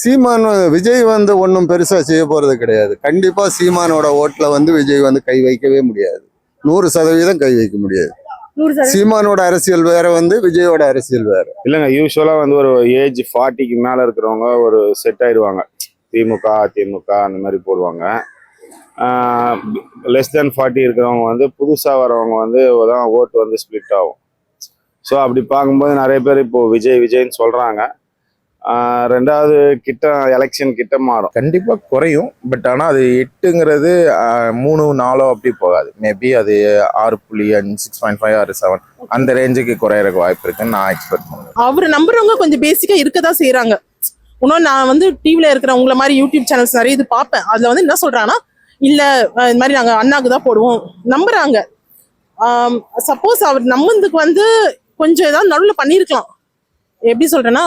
சீமான் விஜய் ஒன்றும் பெருசா செய்ய போறது கிடையாது. கண்டிப்பா சீமானோட ஓட்டுல விஜய் கை வைக்கவே முடியாது. 100% கை வைக்க முடியாது. சீமானோட அரசியல் வேற, விஜயோட அரசியல் வேற. இல்லைங்க, யூஸ்வலா ஒரு ஏஜ் 40க்கு மேல இருக்கிறவங்க ஒரு செட் ஆயிடுவாங்க. திமுக அதிமுக அந்த மாதிரி போடுவாங்க. லெஸ் தென் 40 இருக்கிறவங்க புதுசா வரவங்க தான் ஓட்டு ஸ்பிளிட் ஆகும். ஸோ அப்படி பார்க்கும்போது நிறைய பேர் இப்போ விஜய்ன்னு சொல்றாங்க. ரெண்டாவது எலெக்ஷன் கிட்ட மாறும், கண்டிப்பா குறையும். பட் ஆனா அது 8ங்கிறது 3 4 அப்படி போகாது. மேபி அது 6.5 6.5 or 7 அந்த ரேஞ்சுக்கு குறையறதுக்கு வாய்ப்பு இருக்குன்னு நான் எக்ஸ்பெக்ட் பண்ணுவேன். அவரை நம்புறவங்க கொஞ்சம் பேசிக்கா இருக்கதான் செய்யறாங்க. இன்னும் நான் டிவில இருக்கிற உங்களை மாதிரி யூடியூப் சேனல்ஸ் நிறைய இது பார்ப்பேன். அதுல என்ன சொல்றாங்கன்னா, இல்ல இந்த மாதிரி நாங்க அண்ணாக்கு தான் போடுவோம் நம்புறாங்க. சப்போஸ் அவர் நம்புறதுக்கு கொஞ்சம் ஏதாவது நடுவில் பண்ணியிருக்கலாம். எப்படி சொல்றேன்னா,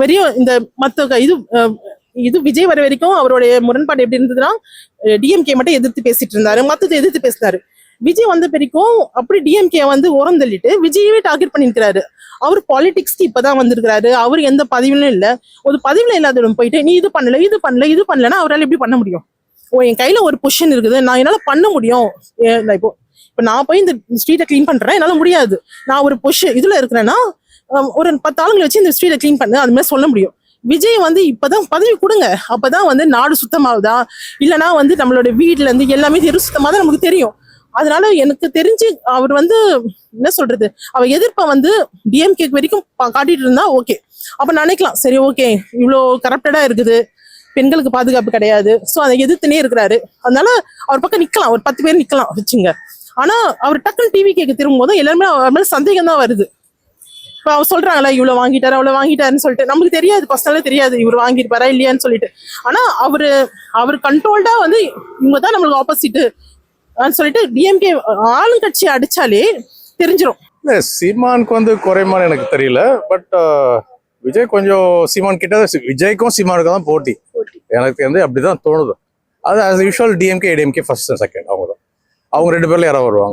வெறியும் இந்த மற்ற இது விஜய் வர வரைக்கும் அவருடைய முரண்பாடு எப்படி இருந்ததுன்னா, டிஎம்கே மட்டும் எதிர்த்து பேசிட்டு இருந்தாரு, மத்ததை எதிர்த்து பேசினாரு. விஜய் வந்த வரைக்கும் அப்படி டிஎம்கே ஓரம் தள்ளிட்டு விஜயவே டார்கெட் பண்ணிருக்கிறாரு. அவர் பாலிடிக்ஸ்க்கு இப்பதான் வந்திருக்கிறாரு. அவர் எந்த பதிவிலும் இல்ல. ஒரு பதிவுல இல்லாதவங்க போயிட்டு நீ இது பண்ணலன்னா அவரால் எப்படி பண்ண முடியும்? என் கையில ஒரு பொசிஷன் இருக்குது, நான் என்னால பண்ண முடியும். இப்போ நான் போய் இந்த ஸ்ட்ரீட்டை கிளீன் பண்றேன், என்னால முடியாது. நான் ஒரு பொசிஷன் இதுல இருக்கிறேன்னா ஒரு 10 ஆளுங்களை வச்சு இந்த ஸ்ட்ரீட்டை கிளீன் பண்ணு, அது மாதிரி சொல்ல முடியும். விஜய் இப்பதான் பதவி கொடுங்க, அப்பதான் நாடு சுத்தமாகுதா இல்லைன்னா நம்மளோட வீட்டுல இருந்து எல்லாமே தெரு சுத்தமா தான் நமக்கு தெரியும். அதனால எனக்கு தெரிஞ்சு அவர் என்ன சொல்றது, அவர் எதிர்ப்ப டிஎம்கே வரைக்கும் காட்டிட்டு இருந்தா ஓகே. அப்ப நினைக்கலாம், சரி ஓகே, இவ்வளோ கரப்டடா இருக்குது, பெண்களுக்கு பாதுகாப்பு கிடையாது, ஸோ அதை எதிர்த்துனே இருக்கிறாரு, அதனால அவர் பக்கம் நிக்கலாம், ஒரு 10 பேர் நிக்கலாம் வச்சுங்க. ஆனா அவர் டக்குன்னு டிவி கேட்க திரும்பும் போது எல்லாருமே அவர் மேல சந்தேகம் தான் வருது. இப்போ அவர் சொல்றாங்களா இவ்வளவு வாங்கிட்டாரு அவ்வளவு வாங்கிட்டாருன்னு சொல்லிட்டு, நமக்கு தெரியாது, பர்சனலா தெரியாது இவர் வாங்கிருப்பாரா இல்லையான்னு சொல்லிட்டு. ஆனா அவர் கண்ட்ரோல்டா இவங்க தான் நம்மளுக்கு ஆப்போசிட் சொல்லிட்டு டிஎம்கே ஆளுங்கட்சி அடிச்சாலே தெரிஞ்சிடும். இல்ல சீமானுக்கு குறைமான்னு எனக்கு தெரியல. பட் விஜய் கொஞ்சம் சீமான் கிட்ட, விஜய்க்கும் சீமானுக்கு தான் போட்டி எனக்கு அப்படிதான் தோணுது. அது as usual DMK ADMK first second அவங்க 2 பேர்ல யாராவது வருவாங்க.